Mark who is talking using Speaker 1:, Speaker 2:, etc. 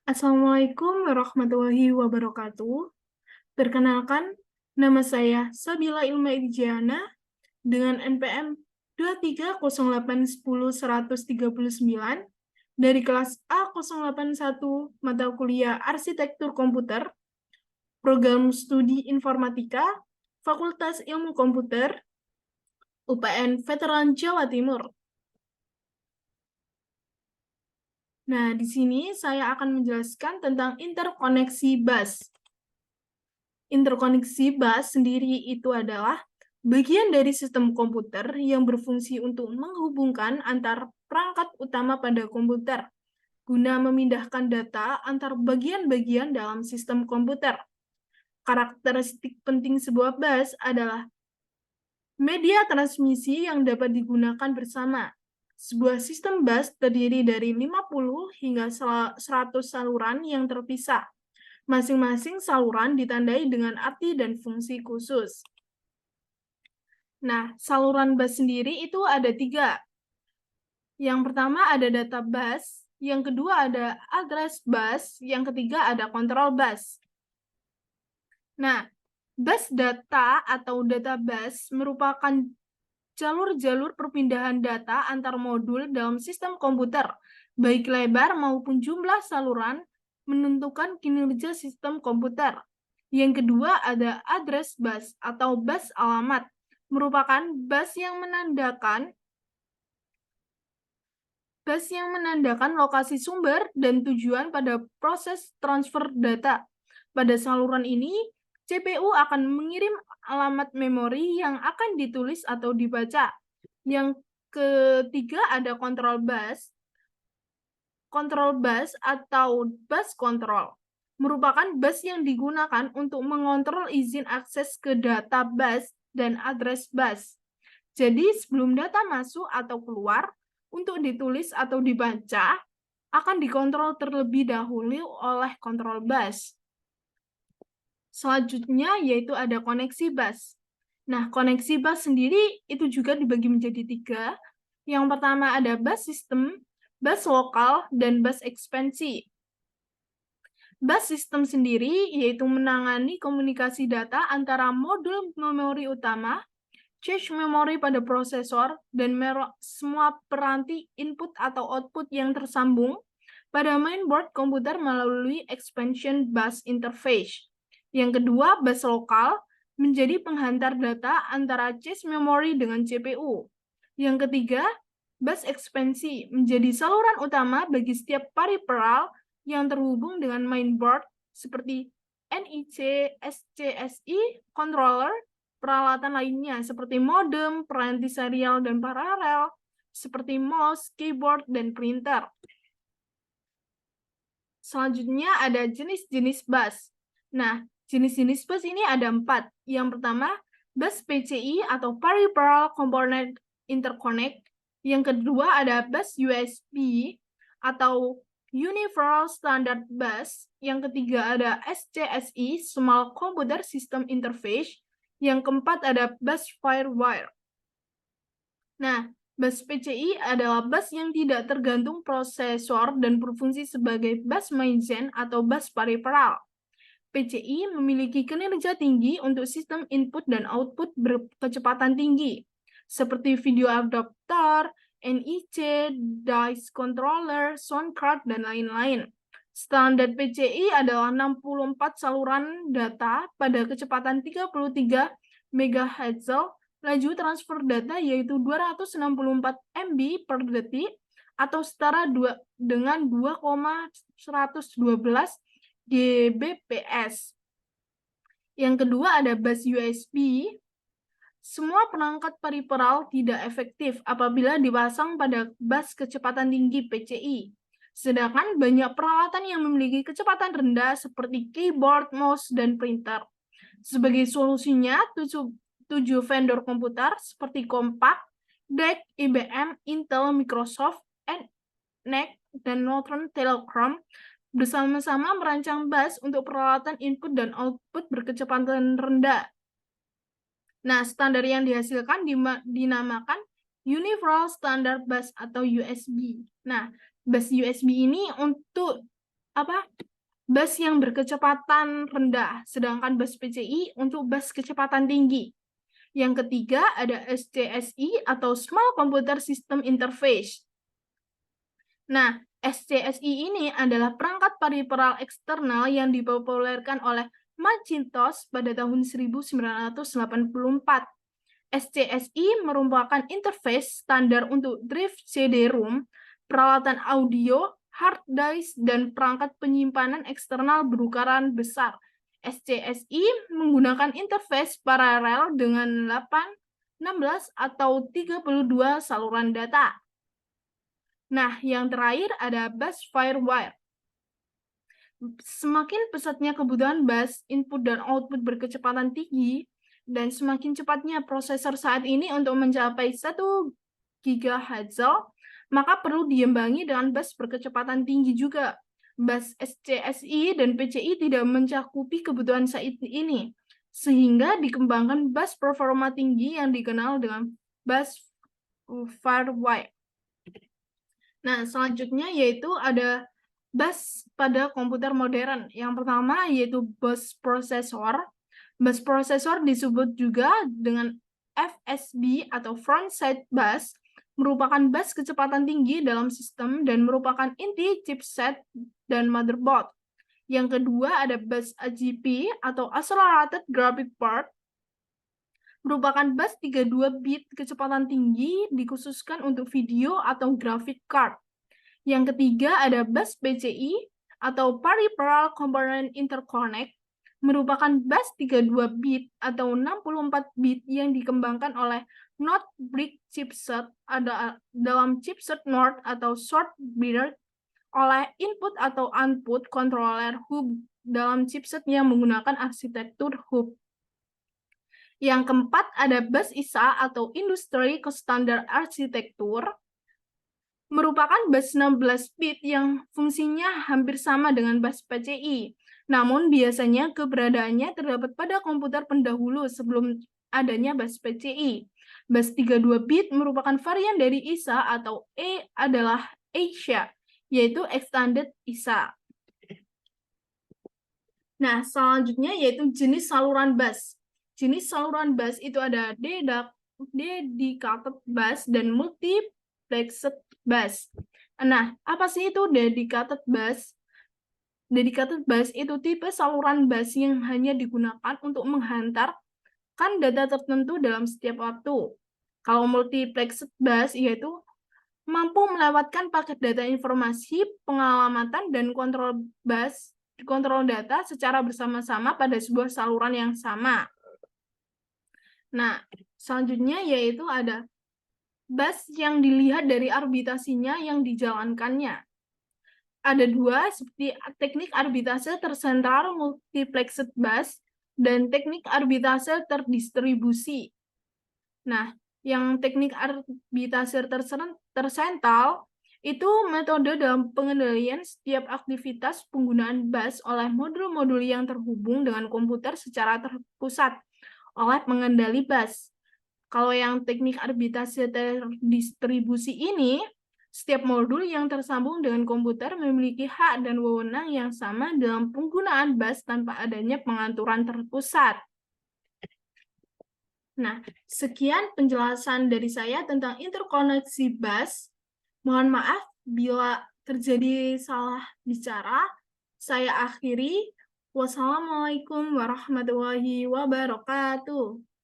Speaker 1: Assalamualaikum warahmatullahi wabarakatuh. Perkenalkan, nama saya Sabila Ilma Idjana dengan NPM 230810139 dari kelas A081 mata kuliah Arsitektur Komputer, Program Studi Informatika, Fakultas Ilmu Komputer, UPN Veteran Jawa Timur. Nah, di sini saya akan menjelaskan tentang interkoneksi bus. Interkoneksi bus sendiri itu adalah bagian dari sistem komputer yang berfungsi untuk menghubungkan antar perangkat utama pada komputer guna memindahkan data antar bagian-bagian dalam sistem komputer. Karakteristik penting sebuah bus adalah media transmisi yang dapat digunakan bersama. Sebuah sistem bus terdiri dari 50 hingga 100 saluran yang terpisah. Masing-masing saluran ditandai dengan arti dan fungsi khusus. Nah, saluran bus sendiri itu ada 3. Yang pertama ada data bus, yang kedua ada address bus, yang ketiga ada control bus. Nah, bus data atau data bus merupakan jalur-jalur perpindahan data antar modul dalam sistem komputer, baik lebar maupun jumlah saluran menentukan kinerja sistem komputer. Yang kedua ada address bus atau bus alamat, merupakan bus yang menandakan lokasi sumber dan tujuan pada proses transfer data. Pada saluran ini, CPU akan mengirim alamat memori yang akan ditulis atau dibaca. Yang ketiga ada control bus. Control bus atau bus control merupakan bus yang digunakan untuk mengontrol izin akses ke data bus dan address bus. Jadi sebelum data masuk atau keluar, untuk ditulis atau dibaca, akan dikontrol terlebih dahulu oleh control bus. Selanjutnya yaitu ada koneksi bus. Nah, koneksi bus sendiri itu juga dibagi menjadi 3. Yang pertama ada bus system, bus lokal, dan bus ekspansi. Bus system sendiri yaitu menangani komunikasi data antara modul memori utama, cache memori pada prosesor, dan semua peranti input atau output yang tersambung pada mainboard komputer melalui expansion bus interface. Yang kedua, bus lokal menjadi penghantar data antara cache memori dengan CPU. Yang ketiga, bus ekspansi menjadi saluran utama bagi setiap peripheral yang terhubung dengan mainboard seperti NIC, SCSI, controller, peralatan lainnya seperti modem, peranti serial dan paralel, seperti mouse, keyboard, dan printer. Selanjutnya ada jenis-jenis bus. Nah, jenis-jenis bus ini ada 4. Yang pertama, bus PCI atau Peripheral Component Interconnect. Yang kedua ada bus USB atau Universal Standard Bus. Yang ketiga ada SCSI, Small Computer System Interface. Yang keempat ada bus Firewire. Nah, bus PCI adalah bus yang tidak tergantung prosesor dan berfungsi sebagai bus main-gen atau bus peripheral. PCI memiliki kinerja tinggi untuk sistem input dan output berkecepatan tinggi, seperti video adapter, NIC, dice controller, sound card, dan lain-lain. Standar PCI adalah 64 saluran data pada kecepatan 33 MHz, laju transfer data yaitu 264 MB per detik atau setara dengan 2,112 Gbps. Yang kedua ada bus USB. Semua perangkat peripheral tidak efektif apabila dipasang pada bus kecepatan tinggi PCI. Sedangkan banyak peralatan yang memiliki kecepatan rendah seperti keyboard, mouse, dan printer. Sebagai solusinya, 7 vendor komputer seperti Compaq, DEC, IBM, Intel, Microsoft, NEC, dan Northern Telecom bersama-sama merancang bus untuk peralatan input dan output berkecepatan rendah. Nah, standar yang dihasilkan dinamakan Universal Standard Bus atau USB. Nah, Bus USB ini untuk bus yang berkecepatan rendah, sedangkan bus PCI untuk bus kecepatan tinggi. Yang ketiga ada SCSI atau Small Computer System Interface. Nah, SCSI ini adalah perangkat periperal eksternal yang dipopulerkan oleh Macintosh pada tahun 1984. SCSI merupakan interface standar untuk drive CD-ROM, peralatan audio, hard disk, dan perangkat penyimpanan eksternal berukuran besar. SCSI menggunakan interface paralel dengan 8, 16, atau 32 saluran data. Nah, yang terakhir ada bus firewire. Semakin pesatnya kebutuhan bus, input dan output berkecepatan tinggi, dan semakin cepatnya prosesor saat ini untuk mencapai 1 GHz, maka perlu diimbangi dengan bus berkecepatan tinggi juga. Bus SCSI dan PCI tidak mencakupi kebutuhan saat ini, sehingga dikembangkan bus performa tinggi yang dikenal dengan bus firewire. Nah, selanjutnya yaitu ada bus pada komputer modern. Yang pertama yaitu bus prosesor. Bus prosesor disebut juga dengan FSB atau front side bus, merupakan bus kecepatan tinggi dalam sistem dan merupakan inti chipset dan motherboard. Yang kedua ada bus AGP atau Accelerated Graphic Part, merupakan bus 32 bit kecepatan tinggi dikhususkan untuk video atau graphic card. Yang ketiga ada bus PCI atau Peripheral Component Interconnect, merupakan bus 32 bit atau 64 bit yang dikembangkan oleh North Brick chipset ada dalam chipset North atau short bit oleh input atau output controller hub dalam chipset yang menggunakan arsitektur hub. Yang keempat ada bus ISA atau Industry Standard Architecture, merupakan bus 16 bit yang fungsinya hampir sama dengan bus PCI. Namun biasanya keberadaannya terdapat pada komputer pendahulu sebelum adanya bus PCI. Bus 32 bit merupakan varian dari ISA atau E adalah Asia, yaitu Extended ISA. Nah, selanjutnya yaitu jenis saluran bus. Jenis saluran bus itu ada dedicated bus dan multiplexed bus. Nah, apa sih itu dedicated bus? Dedicated bus itu tipe saluran bus yang hanya digunakan untuk menghantarkan data tertentu dalam setiap waktu. Kalau multiplexed bus yaitu mampu melewatkan paket data informasi, pengalamatan, dan kontrol data secara bersama-sama pada sebuah saluran yang sama. Nah, selanjutnya yaitu ada bus yang dilihat dari arbitasinya yang dijalankannya. Ada dua, seperti teknik arbitase tersentral multiplexed bus dan teknik arbitase terdistribusi. Nah, yang teknik arbitase tersentral itu metode dalam pengendalian setiap aktivitas penggunaan bus oleh modul-modul yang terhubung dengan komputer secara terpusat oleh pengendali bus. Kalau yang teknik arbitase terdistribusi ini, setiap modul yang tersambung dengan komputer memiliki hak dan wewenang yang sama dalam penggunaan bus tanpa adanya pengaturan terpusat. Nah, sekian penjelasan dari saya tentang interkoneksi bus. Mohon maaf bila terjadi salah bicara. Saya akhiri. Wassalamualaikum warahmatullahi wabarakatuh.